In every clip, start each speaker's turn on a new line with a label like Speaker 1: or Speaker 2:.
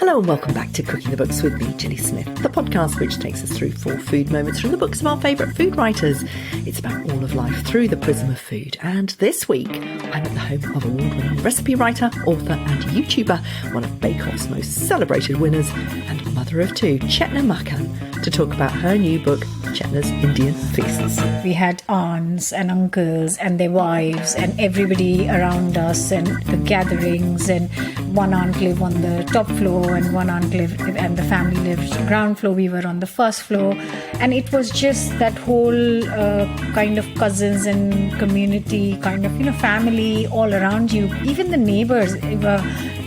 Speaker 1: Hello and welcome back to Cooking the Books with me, Gilly Smith, the podcast which takes us through 4 food moments from the books of our favourite food writers. It's about all of life through the prism of food. And this week, I'm at the home of award-winning recipe writer, author and YouTuber, one of Bake Off's most celebrated winners, and mother of 2, Chetna Makan, to talk about her new book, Chetna's Indian Feasts.
Speaker 2: We had aunts and uncles and their wives and everybody around us and the gatherings, and one aunt lived on the top floor and one aunt lived and the family lived ground floor. We were on the first floor, and it was just that whole kind of cousins and community kind of, family all around you. Even the neighbors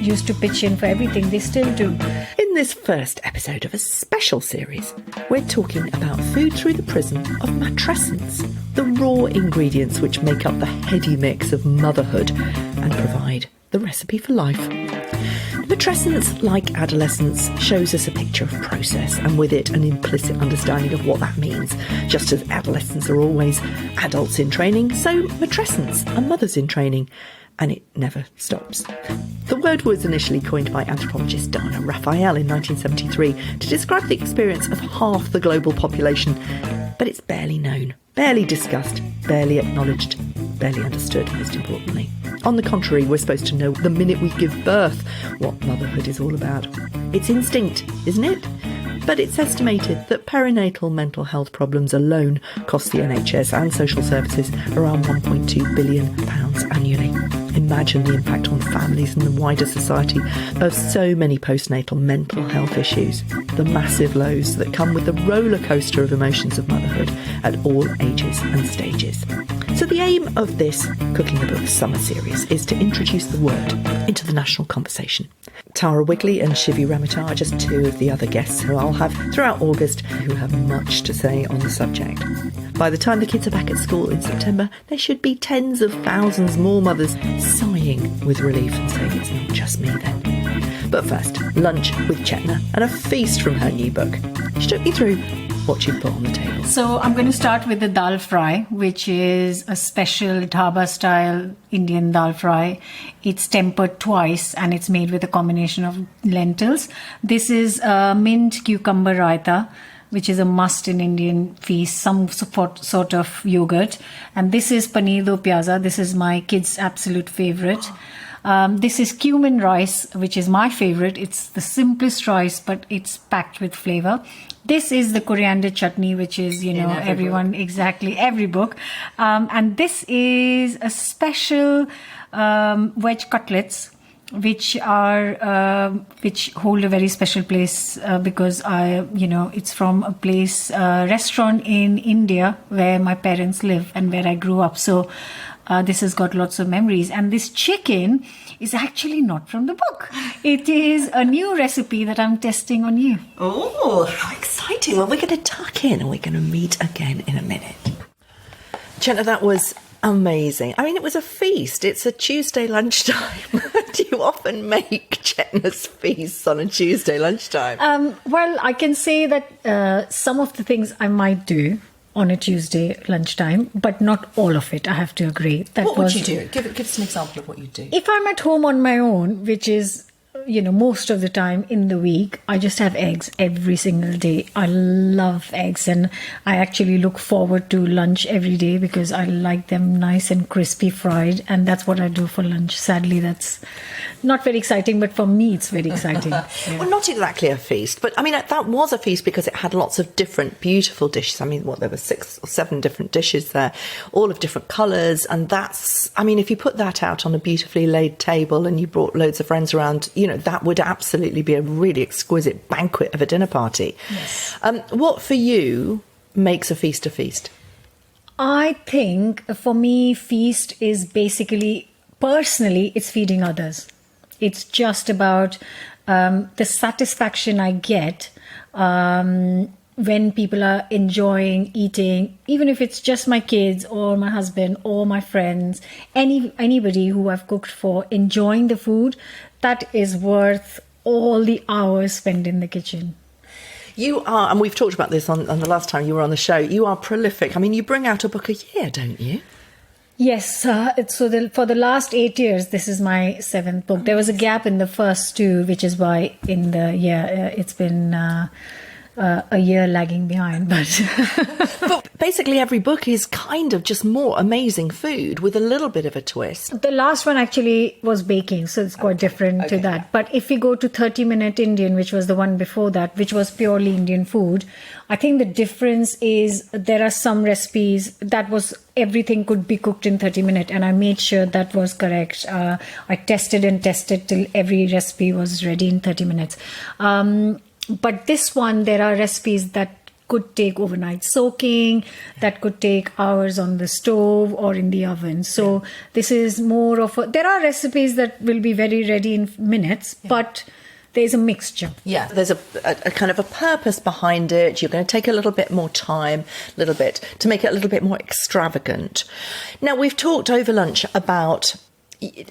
Speaker 2: used to pitch in for everything. They still do.
Speaker 1: In this first episode of a special series, we're talking about food through the prism of matrescence, the raw ingredients which make up the heady mix of motherhood and provide the recipe for life. Matrescence, like adolescence, shows us a picture of process and with it an implicit understanding of what that means. Just as adolescents are always adults in training, so matrescents are mothers in training. And it never stops. The word was initially coined by anthropologist Dana Raphael in 1973 to describe the experience of half the global population, but it's barely known, barely discussed, barely acknowledged, barely understood, most importantly. On the contrary, we're supposed to know the minute we give birth what motherhood is all about. It's instinct, isn't it? But it's estimated that perinatal mental health problems alone cost the NHS and social services around £1.2 billion annually. Imagine the impact on families and the wider society of so many postnatal mental health issues, the massive lows that come with the roller coaster of emotions of motherhood at all ages and stages. So the aim of this Cooking the Books summer series is to introduce the word into the national conversation. Tara Wigley and Shivi Ramatar are just 2 of the other guests who I'll have throughout August who have much to say on the subject. By the time the kids are back at school in September, there should be tens of thousands more mothers sighing with relief and saying it's not just me then. But first, lunch with Chetna and a feast from her new book. She took me through what she'd put on the table.
Speaker 2: So I'm going to start with the dal fry, which is a special dhaba-style Indian dal fry. It's tempered twice and it's made with a combination of lentils. This is mint cucumber raita, which is a must in Indian feast, some sort of yogurt. And this is paneer do pyaza. This is my kids' absolute favorite. This is cumin rice, which is my favorite. It's the simplest rice, but it's packed with flavor. This is the coriander chutney, which is, everyone, book. Exactly, every book. And this is a special veg cutlets, which hold a very special place because it's from a place, restaurant in India where my parents live and where I grew up. So this has got lots of memories. And this chicken is actually not from the book. It is a new recipe that I'm testing on you.
Speaker 1: Oh, how exciting. Well, we're going to tuck in and we're going to meet again in a minute. Chetna, that was amazing. I mean, it was a feast. It's a Tuesday lunchtime. Do you often make Chetna's feasts on a Tuesday lunchtime?
Speaker 2: Well, I can say that some of the things I might do on a Tuesday lunchtime, but not all of it, I have to agree.
Speaker 1: What would you do? Give us an example of what you do.
Speaker 2: If I'm at home on my own, which is, most of the time in the week, I just have eggs every single day. I love eggs, and I actually look forward to lunch every day because I like them nice and crispy fried, and that's what I do for lunch. Sadly, that's not very exciting, but for me, it's very exciting. Yeah.
Speaker 1: Well, not exactly a feast, but I mean, that was a feast because it had lots of different beautiful dishes. I mean, there were 6 or 7 different dishes there, all of different colours, and if you put that out on a beautifully laid table and you brought loads of friends around, that would absolutely be a really exquisite banquet of a dinner party.
Speaker 2: Yes.
Speaker 1: What for you makes a feast a feast?
Speaker 2: I think for me, feast is basically, personally, it's feeding others. It's just about the satisfaction I get when people are enjoying eating, even if it's just my kids or my husband or my friends, anybody who I've cooked for, enjoying the food, that is worth all the hours spent in the kitchen.
Speaker 1: You are, and we've talked about this on the last time you were on the show, you are prolific. I mean, you bring out a book a year, don't you?
Speaker 2: Yes, for the last 8 years, this is my 7th book. There was a gap in the first 2, which is why in the it's been a year lagging behind.
Speaker 1: But basically, every book is kind of just more amazing food with a little bit of a twist.
Speaker 2: The last one actually was baking, so it's quite different to that. But if we go to 30-Minute Indian, which was the one before that, which was purely Indian food, I think the difference is there are some recipes that was everything could be cooked in 30 minutes, and I made sure that was correct. I tested till every recipe was ready in 30 minutes. But this one, there are recipes that could take overnight soaking, that could take hours on the stove or in the oven. So this is more of there are recipes that will be very ready in minutes, but there's a mixture.
Speaker 1: Yeah, there's a kind of a purpose behind it. You're going to take a little bit more time, a little bit, to make it a little bit more extravagant. Now, we've talked over lunch about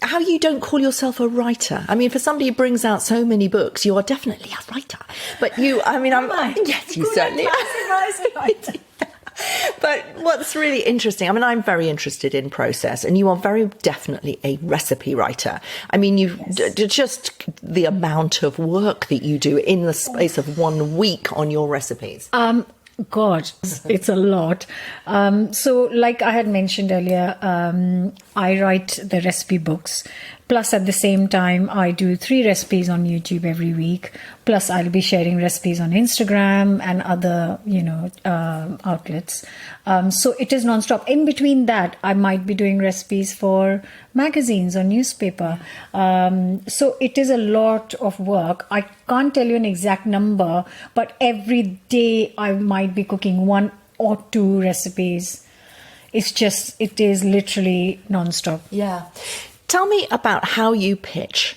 Speaker 1: how you don't call yourself a writer. I mean, for somebody who brings out so many books, you are definitely a writer. But you, I mean, yes, you certainly are. But what's really interesting, I mean, I'm very interested in process, and you are very definitely a recipe writer. I mean, just the amount of work that you do in the space of 1 week on your recipes.
Speaker 2: God, it's a lot. So like I had mentioned earlier, I write the recipe books. Plus, at the same time, I do 3 recipes on YouTube every week. Plus, I'll be sharing recipes on Instagram and other, outlets. So it is nonstop. In between that, I might be doing recipes for magazines or newspaper. So it is a lot of work. I can't tell you an exact number, but every day I might be cooking 1 or 2 recipes. It is literally nonstop.
Speaker 1: Yeah. Tell me about how you pitch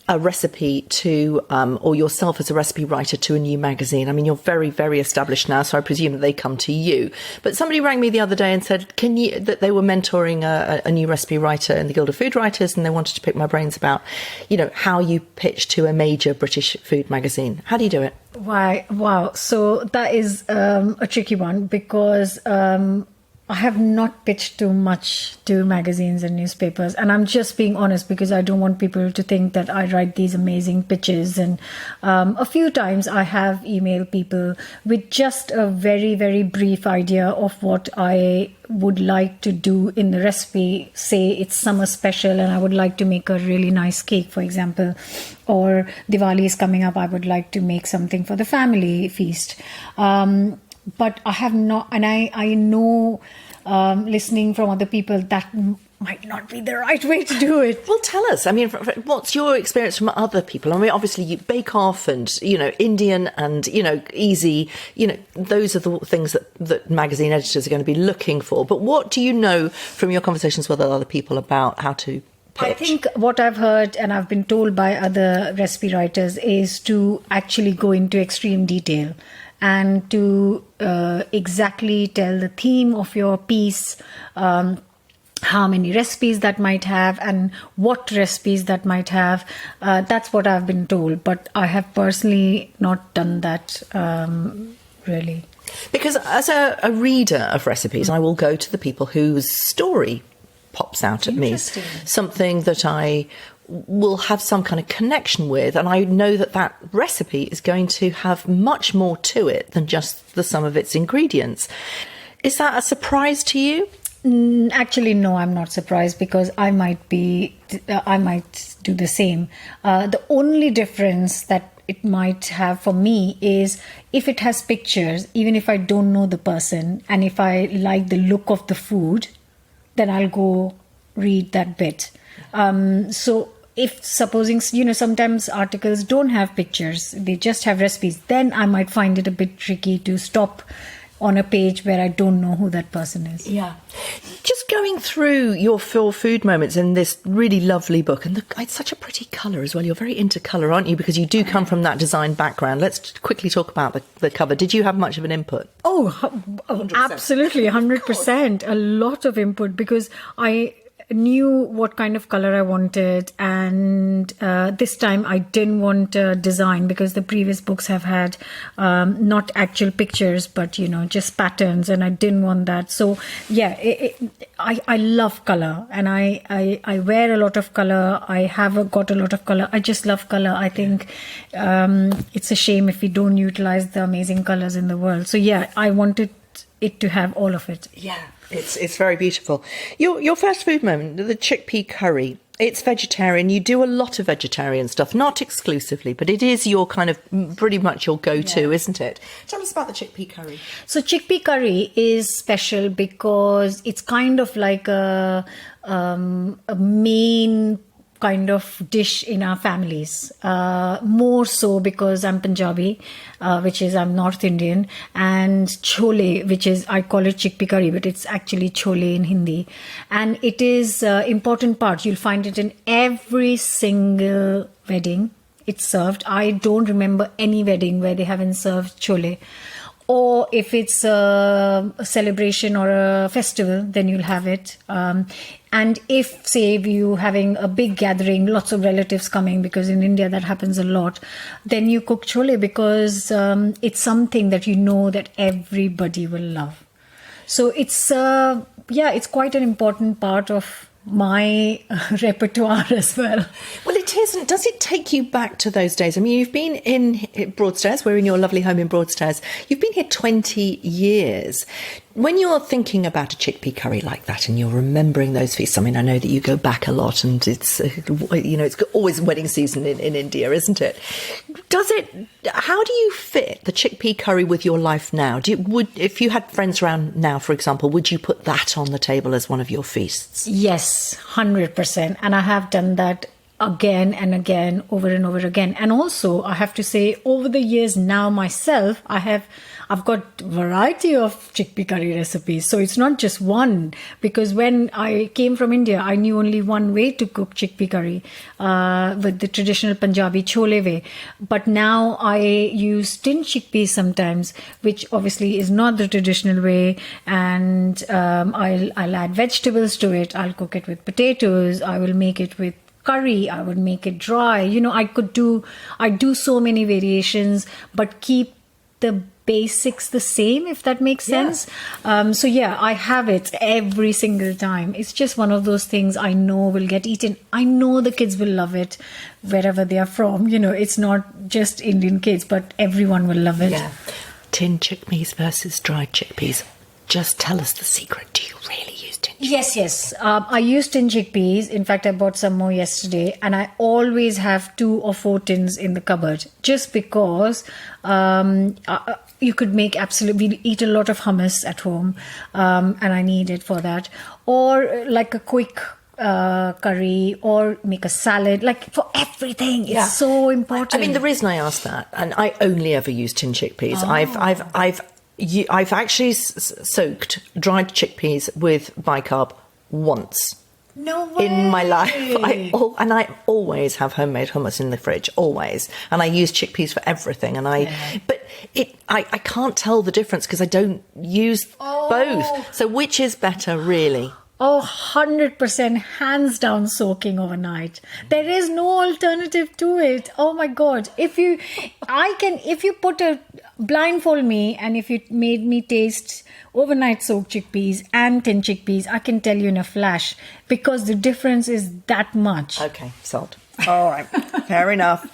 Speaker 1: a recipe to, or yourself as a recipe writer to a new magazine. I mean, you're very, very established now, so I presume that they come to you. But somebody rang me the other day and said, that they were mentoring a new recipe writer in the Guild of Food Writers, and they wanted to pick my brains about, how you pitch to a major British food magazine. How do you do it?
Speaker 2: Why? Wow. So that is a tricky one because I have not pitched too much to magazines and newspapers, and I'm just being honest because I don't want people to think that I write these amazing pitches. And a few times I have emailed people with just a very, very brief idea of what I would like to do in the recipe. Say it's summer special and I would like to make a really nice cake, for example, or Diwali is coming up, I would like to make something for the family feast. But I have not, and I know, listening from other people, that might not be the right way to do it.
Speaker 1: Well, tell us. I mean, what's your experience from other people? I mean, obviously, you Bake Off and, Indian and, Easy, those are the things that magazine editors are going to be looking for. But what do you know from your conversations with other people about how to pitch?
Speaker 2: I think what I've heard and I've been told by other recipe writers is to actually go into extreme detail and to exactly tell the theme of your piece, how many recipes that might have and what recipes that might have. That's what I've been told, but I have personally not done that really.
Speaker 1: Because as a reader of recipes, I will go to the people whose story pops out at me, something that I will have some kind of connection with, and I know that recipe is going to have much more to it than just the sum of its ingredients. Is that a surprise to you?
Speaker 2: Actually, no, I'm not surprised because I might do the same. The only difference that it might have for me is if it has pictures, even if I don't know the person, and if I like the look of the food, then I'll go read that bit. So if supposing, sometimes articles don't have pictures, they just have recipes, then I might find it a bit tricky to stop on a page where I don't know who that person is.
Speaker 1: Yeah. Just going through your food moments in this really lovely book, and it's such a pretty colour as well. You're very into colour, aren't you? Because you do come from that design background. Let's quickly talk about the cover. Did you have much of an input?
Speaker 2: Oh, absolutely, 100%. A lot of input because knew what kind of color I wanted, and this time I didn't want design, because the previous books have had not actual pictures but just patterns, and I didn't want that. So yeah, I love color, and I wear a lot of color. I have got a lot of color. I just love color. I think it's a shame if we don't utilize the amazing colors in the world. So yeah, I wanted it to have all of it.
Speaker 1: Yeah, it's very beautiful. Your first food moment, the chickpea curry. It's vegetarian. You do a lot of vegetarian stuff, not exclusively, but it is your kind of pretty much your go-to, isn't it? Tell us about the chickpea curry.
Speaker 2: So chickpea curry is special because it's kind of like a main kind of dish in our families, more so because I'm Punjabi, which is I'm North Indian, and chole, which is, I call it chickpea curry, but it's actually chole in Hindi, and it is important part. You'll find it in every single wedding it's served. I don't remember any wedding where they haven't served chole. Or if it's a celebration or a festival, then you'll have it. And if, say, you having a big gathering, lots of relatives coming, because in India that happens a lot, then you cook chole, because it's something that that everybody will love. So it's it's quite an important part of my repertoire as well.
Speaker 1: Well, it isn't. Does it take you back to those days? I mean, you've been in Broadstairs. We're in your lovely home in Broadstairs. You've been here 20 years. When you're thinking about a chickpea curry like that and you're remembering those feasts, I mean, I know that you go back a lot, and it's, it's always wedding season in India, isn't it? How do you fit the chickpea curry with your life now? If you had friends around now, for example, would you put that on the table as one of your feasts?
Speaker 2: Yes, 100%. And I have done that again and again, over and over again. And also, I have to say, over the years now myself, I've got variety of chickpea curry recipes. So it's not just one, because when I came from India, I knew only one way to cook chickpea curry, with the traditional Punjabi chole way. But now I use tinned chickpeas sometimes, which obviously is not the traditional way. And I'll add vegetables to it. I'll cook it with potatoes. I will make it with curry. I would make it dry. I do so many variations, but keep the basics the same, if that makes sense. I have it every single time. It's just one of those things I know will get eaten. I know the kids will love it wherever they are from. It's not just Indian kids, but everyone will love it.
Speaker 1: Yeah. Tinned chickpeas versus dried chickpeas. Just tell us the secret. Do you really use tinned chickpeas?
Speaker 2: Yes. I use tinned chickpeas. In fact, I bought some more yesterday, and I always have 2 or 4 tins in the cupboard, just because you could make we eat a lot of hummus at home, and I need it for that. Or like a quick curry, or make a salad, like for everything. It's so important.
Speaker 1: I mean, the reason I asked that, and I only ever use tinned chickpeas. I've actually soaked dried chickpeas with bicarb once.
Speaker 2: No way.
Speaker 1: In my life. I always have homemade hummus in the fridge, always. And I use chickpeas for everything. And I can't tell the difference because I don't use both. So which is better, really?
Speaker 2: 100%, hands down, soaking overnight. There is no alternative to it. Oh my God. If you blindfold me, and if you made me taste overnight soaked chickpeas and tinned chickpeas, I can tell you in a flash, because the difference is that much.
Speaker 1: Okay, sold. All right, fair enough.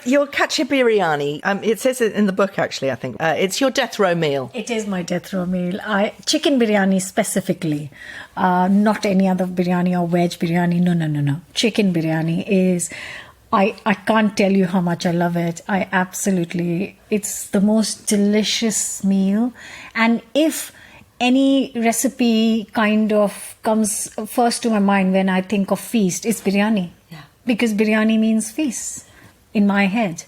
Speaker 1: Your kacha biryani, it says it in the book, actually, I think. It's your death row meal.
Speaker 2: It is my death row meal. Chicken biryani specifically, not any other biryani or veg biryani. No. Chicken biryani is... I can't tell you how much I love it. It's the most delicious meal. And if any recipe kind of comes first to my mind when I think of feast, it's biryani.
Speaker 1: Yeah.
Speaker 2: Because biryani means feast in my head.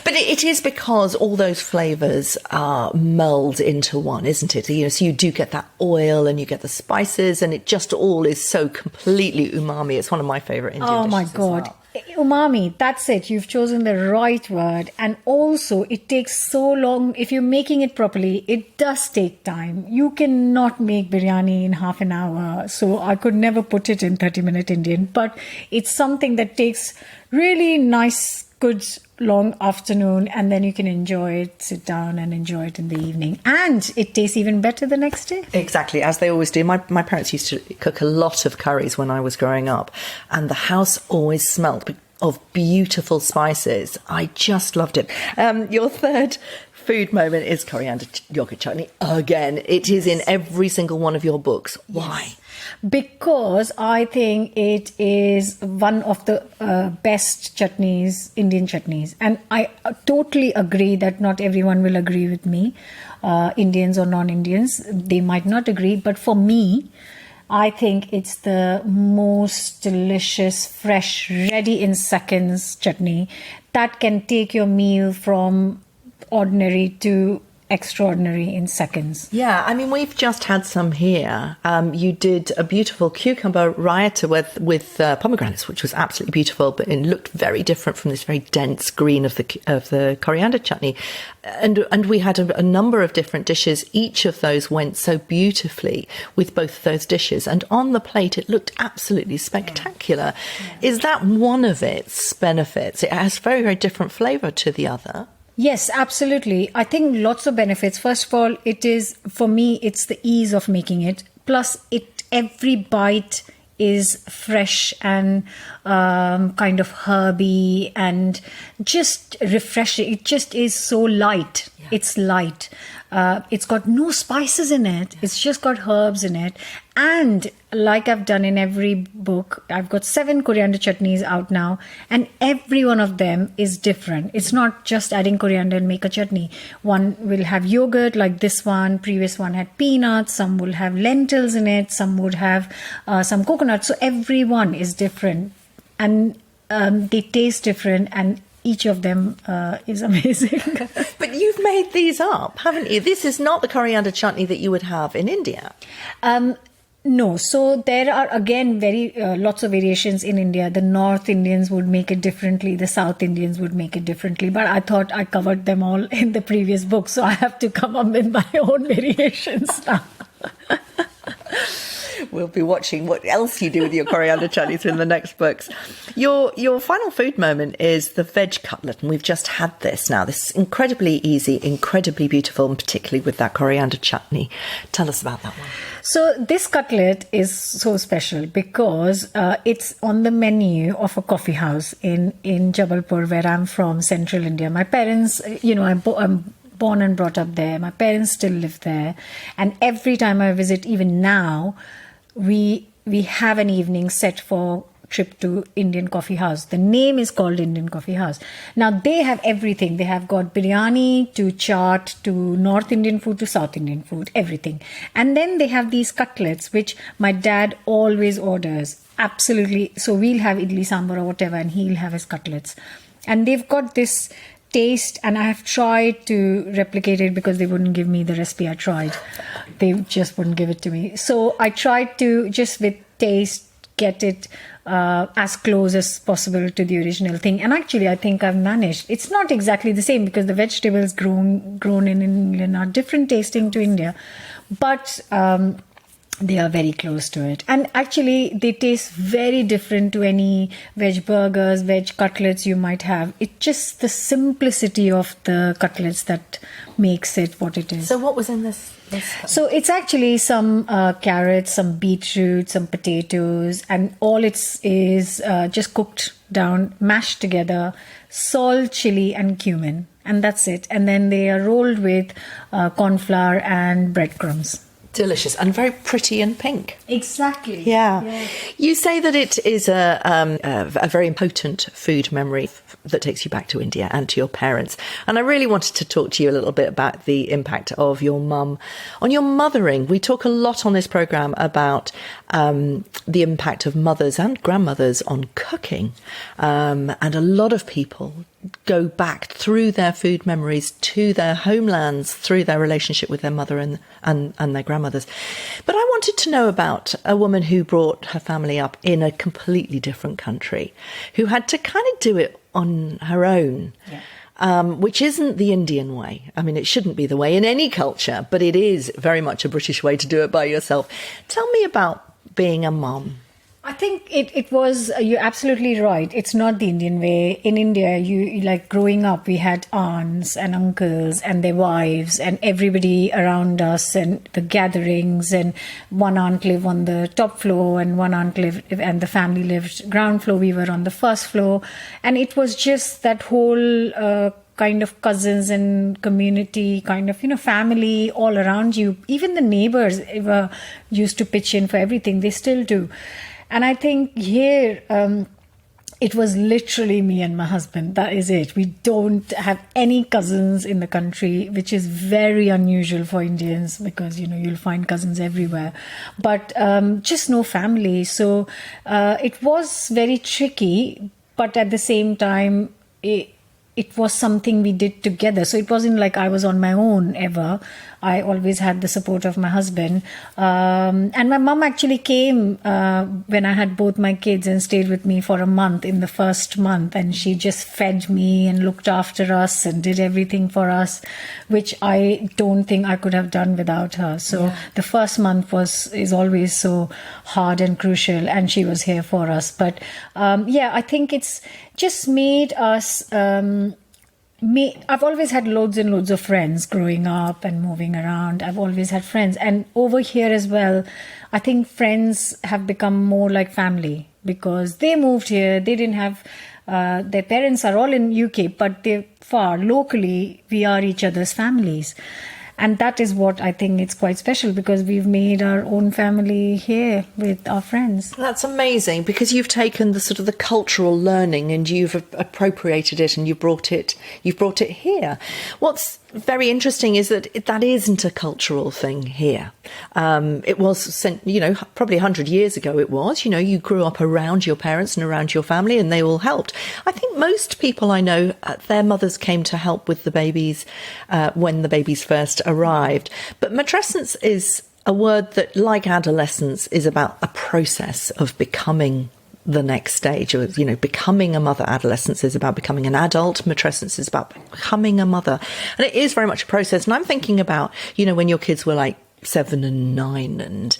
Speaker 1: But it is because all those flavours are meld into one, isn't it? So you do get that oil and you get the spices, and it just all is so completely umami. It's one of my favourite Indian dishes.
Speaker 2: Oh my God.
Speaker 1: As well.
Speaker 2: Umami, that's it. You've chosen the right word. And also, it takes so long. If you're making it properly, it does take time. You cannot make biryani in half an hour. So I could never put it in 30-minute Indian. But it's something that takes really nice, good, long afternoon. And then you can enjoy it, sit down and enjoy it in the evening. And it tastes even better the next day.
Speaker 1: Exactly, as they always do. My parents used to cook a lot of curries when I was growing up, and the house always smelled of beautiful spices. I just loved it. Your third food moment is coriander yogurt chutney. Again, it is in every single one of your books. Why?
Speaker 2: Yes. Because I think it is one of the best chutneys, Indian chutneys. And I totally agree that not everyone will agree with me, Indians or non-Indians. They might not agree. But for me, I think it's the most delicious, fresh, ready in seconds chutney that can take your meal from ordinary to extraordinary in seconds.
Speaker 1: Yeah, I mean, we've just had some here. You did a beautiful cucumber raita with pomegranates, which was absolutely beautiful, but it looked very different from this very dense green of the coriander chutney. And we had a number of different dishes. Each of those went so beautifully with both of those dishes. And on the plate, it looked absolutely spectacular. Yeah. Is that one of its benefits? It has very, very different flavour to the other.
Speaker 2: Yes, absolutely. I think lots of benefits. First of all, it is, for me, it's the ease of making it. Plus, every bite is fresh and kind of herby and just refreshing. It just is so light. Yeah. It's light. It's got no spices in it. It's just got herbs in it. And like I've done in every book, I've got 7 coriander chutneys out now, and every one of them is different. It's not just adding coriander and make a chutney. One will have yogurt like this one. Previous one had peanuts. Some will have lentils in it. Some would have some coconut. So every one is different, and they taste different, and each of them is amazing.
Speaker 1: But you've made these up, haven't you? This is not the coriander chutney that you would have in India.
Speaker 2: No. So there are, again, very lots of variations in India. The North Indians would make it differently. The South Indians would make it differently. But I thought I covered them all in the previous book. So I have to come up with my own variations now.
Speaker 1: We'll be watching what else you do with your coriander chutneys in the next books. Your final food moment is the veg cutlet, and we've just had this now. This is incredibly easy, incredibly beautiful, and particularly with that coriander chutney. Tell us about that one.
Speaker 2: So this cutlet is so special because it's on the menu of a coffee house in Jabalpur, where I'm from, central India. My parents, I'm born and brought up there. My parents still live there. And every time I visit, even now, we have an evening set for trip to Indian Coffee House. The name is called Indian Coffee House. Now, they have everything. They have got biryani to chaat to North Indian food to South Indian food, everything. And then they have these cutlets, which my dad always orders. Absolutely. So we'll have idli sambar or whatever, and he'll have his cutlets. And they've got this taste, and I have tried to replicate it because they wouldn't give me the recipe. I tried. They just wouldn't give it to me. So I tried to, just with taste, get it as close as possible to the original thing. And actually, I think I've managed. It's not exactly the same because the vegetables grown in England are different tasting to India. But they are very close to it. And actually, they taste very different to any veg burgers, veg cutlets you might have. It's just the simplicity of the cutlets that makes it what it is.
Speaker 1: So what was in this?
Speaker 2: So it's actually some carrots, some beetroot, some potatoes, and all is just cooked down, mashed together, salt, chili, and cumin. And that's it. And then they are rolled with corn flour and breadcrumbs.
Speaker 1: Delicious and very pretty and pink.
Speaker 2: Exactly.
Speaker 1: Yeah. You say that it is a very potent food memory that takes you back to India and to your parents. And I really wanted to talk to you a little bit about the impact of your mum on your mothering. We talk a lot on this programme about the impact of mothers and grandmothers on cooking. And a lot of people go back through their food memories to their homelands through their relationship with their mother and their grandmothers. But I wanted to know about a woman who brought her family up in a completely different country, who had to kind of do it on her own. Yeah. Which isn't the Indian way. I mean, it shouldn't be the way in any culture, but it is very much a British way to do it by yourself. Tell me about being a mum.
Speaker 2: I think it was, you're absolutely right. It's not the Indian way. In India, you like growing up, we had aunts and uncles and their wives and everybody around us and the gatherings, and one aunt lived on the top floor and one aunt lived, and the family lived ground floor. We were on the first floor. And it was just that whole kind of cousins and community, kind of, family all around you. Even the neighbors used to pitch in for everything. They still do. And I think here, it was literally me and my husband. That is it. We don't have any cousins in the country, which is very unusual for Indians because, you'll find cousins everywhere. But just no family. So it was very tricky. But at the same time, it was something we did together. So it wasn't like I was on my own ever. I always had the support of my husband. And my mum actually came when I had both my kids and stayed with me for a month in the first month. And she just fed me and looked after us and did everything for us, which I don't think I could have done without her. So the first month is always so hard and crucial. And she was here for us. But I think it's just made us... I've always had loads and loads of friends growing up and moving around. I've always had friends. And over here as well, I think friends have become more like family because they moved here. They didn't have, their parents are all in UK, but they're far. Locally, we are each other's families. And that is what I think it's quite special because we've made our own family here with our friends.
Speaker 1: That's amazing because you've taken the sort of the cultural learning and you've appropriated it and you've brought it here. What's very interesting is that that isn't a cultural thing here. It was, probably 100 years ago it was. You grew up around your parents and around your family and they all helped. I think most people I know, their mothers came to help with the babies when the babies first arrived. But matrescence is a word that, like adolescence, is about a process of becoming the next stage, or becoming a mother. Adolescence is about becoming an adult. Matrescence is about becoming a mother, and it is very much a process. And I'm thinking about when your kids were like 7 and 9 and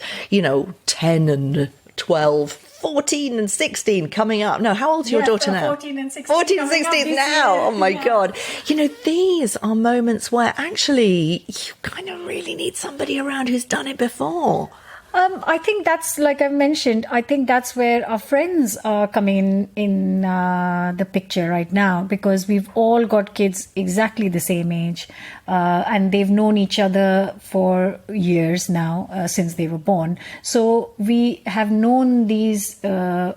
Speaker 1: 10 and 12, 14 and 16 coming up. No, how old's your daughter now?
Speaker 2: 14 and 16.
Speaker 1: 14 and 16 now. Oh my God. These are moments where actually you kind of really need somebody around who's done it before.
Speaker 2: I think that's, like I've mentioned, I think that's where our friends are coming in the picture right now because we've all got kids exactly the same age and they've known each other for years now since they were born. So we have known these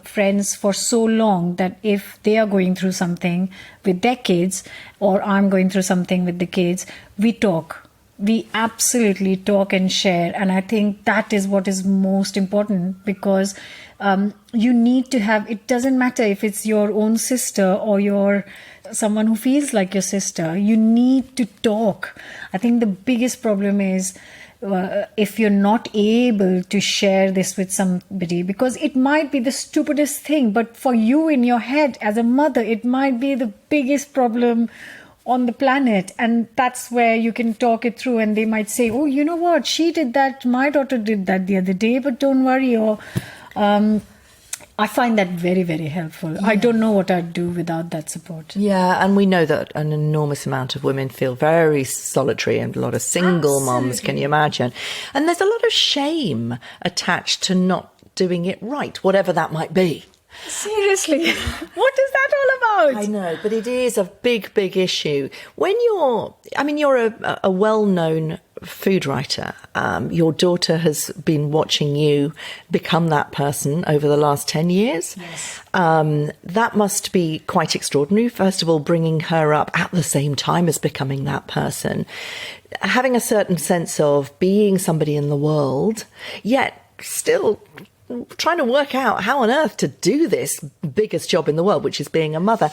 Speaker 2: friends for so long that if they are going through something with their kids or I'm going through something with the kids, we talk. We absolutely talk and share. And I think that is what is most important because you need to have, it doesn't matter if it's your own sister or someone who feels like your sister, you need to talk. I think the biggest problem is if you're not able to share this with somebody, because it might be the stupidest thing, but for you in your head as a mother, it might be the biggest problem on the planet. And that's where you can talk it through and they might say, oh, you know what, she did that, my daughter did that the other day, but don't worry. Or I find that very, very helpful. Yeah. I don't know what I'd do without that support.
Speaker 1: Yeah, and we know that an enormous amount of women feel very solitary and a lot of single mums, can you imagine? And there's a lot of shame attached to not doing it right, whatever that might be.
Speaker 2: Seriously, what is that all about?
Speaker 1: I know, but it is a big, big issue. When you're a well-known food writer. Your daughter has been watching you become that person over the last 10 years.
Speaker 2: Yes.
Speaker 1: That must be quite extraordinary. First of all, bringing her up at the same time as becoming that person, having a certain sense of being somebody in the world, yet still trying to work out how on earth to do this biggest job in the world, which is being a mother.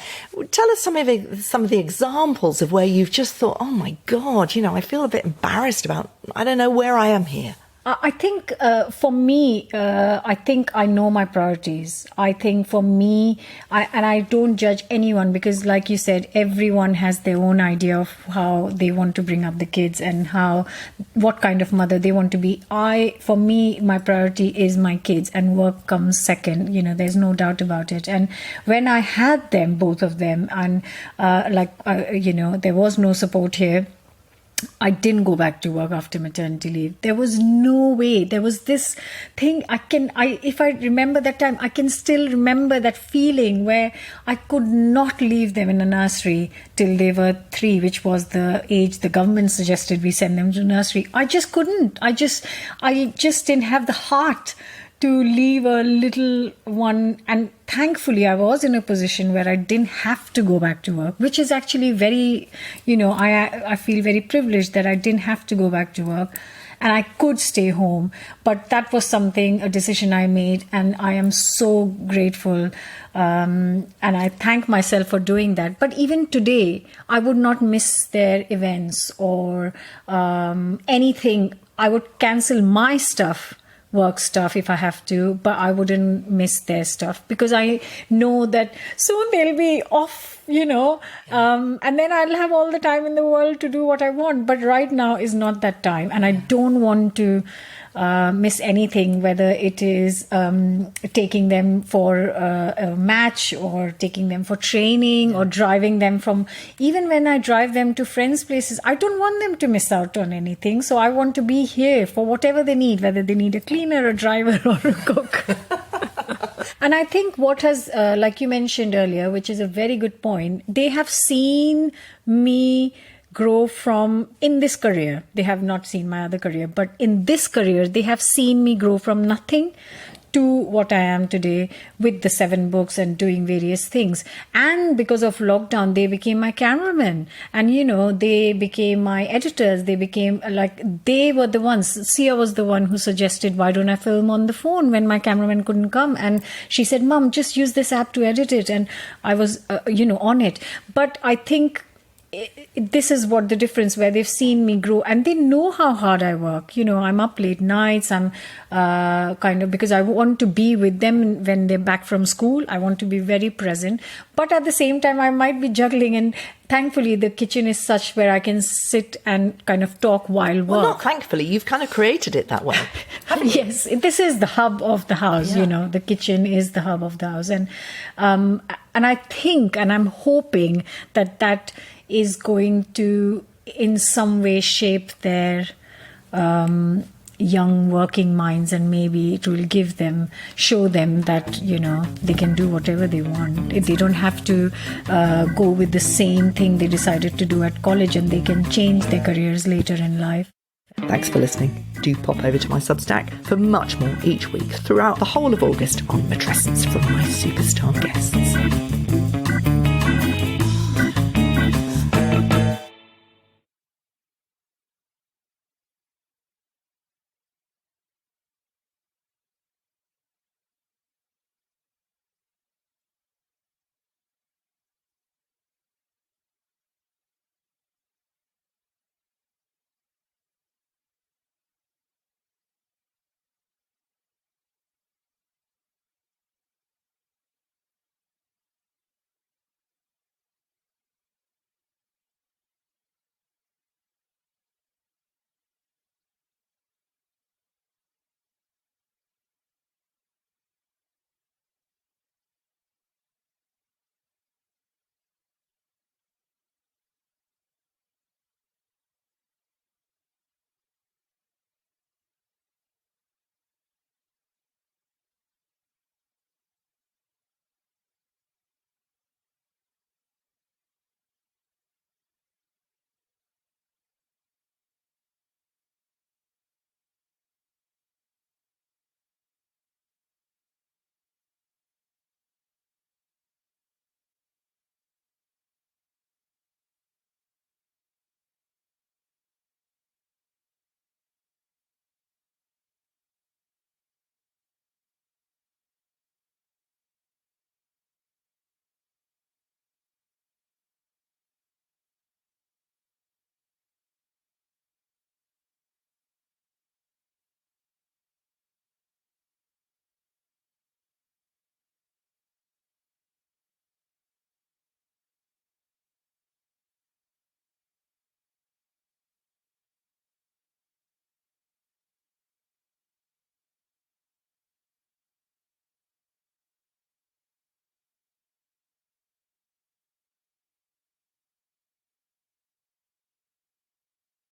Speaker 1: Tell us some of the examples of where you've just thought, oh my God, I feel a bit embarrassed about, I don't know where I am here.
Speaker 2: I think for me, I think I know my priorities. I think for me, I don't judge anyone because, like you said, everyone has their own idea of how they want to bring up the kids and what kind of mother they want to be. For me, my priority is my kids, and work comes second. There's no doubt about it. And when I had them, both of them, and there was no support here, I didn't go back to work after maternity leave. There was no way. There was this thing if I remember that time, I can still remember that feeling where I could not leave them in a nursery till they were 3, which was the age the government suggested we send them to nursery. I just couldn't. I just didn't have the heart to leave a little one. And thankfully, I was in a position where I didn't have to go back to work, which is actually very, I feel very privileged that I didn't have to go back to work and I could stay home. But that was a decision I made, and I am so grateful. And I thank myself for doing that. But even today, I would not miss their events or anything. I would cancel my work stuff if I have to, but I wouldn't miss their stuff because I know that soon they'll be off, and then I'll have all the time in the world to do what I want. But right now is not that time, and I don't want to miss anything, whether it is taking them for a match or taking them for training or driving them even when I drive them to friends' places, I don't want them to miss out on anything. So I want to be here for whatever they need, whether they need a cleaner, a driver or a cook. And I think what has, like you mentioned earlier, which is a very good point, they have seen me grow in this career. They have not seen my other career, but in this career, they have seen me grow from nothing to what I am today with the 7 books and doing various things. And because of lockdown, they became my cameramen and, they became my editors. They became they were the ones. Sia was the one who suggested, why don't I film on the phone when my cameraman couldn't come? And she said, Mom, just use this app to edit it. And I was, on it. But I think this is what the difference, where they've seen me grow and they know how hard I work. I'm up late nights. I'm because I want to be with them when they're back from school. I want to be very present. But at the same time, I might be juggling. And thankfully, the kitchen is such where I can sit and kind of talk while work.
Speaker 1: Well, not thankfully. You've kind of created it that way, haven't you?
Speaker 2: Yes, this is the hub of the house.
Speaker 1: Yeah.
Speaker 2: The kitchen is the hub of the house. And I think, and I'm hoping that is going to in some way shape their young working minds, and maybe it will show them that they can do whatever they want. If they don't have to go with the same thing they decided to do at college, and they can change their careers later in life.
Speaker 1: Thanks for listening. Do pop over to my Substack for much more each week throughout the whole of August on matrescence from my superstar guests.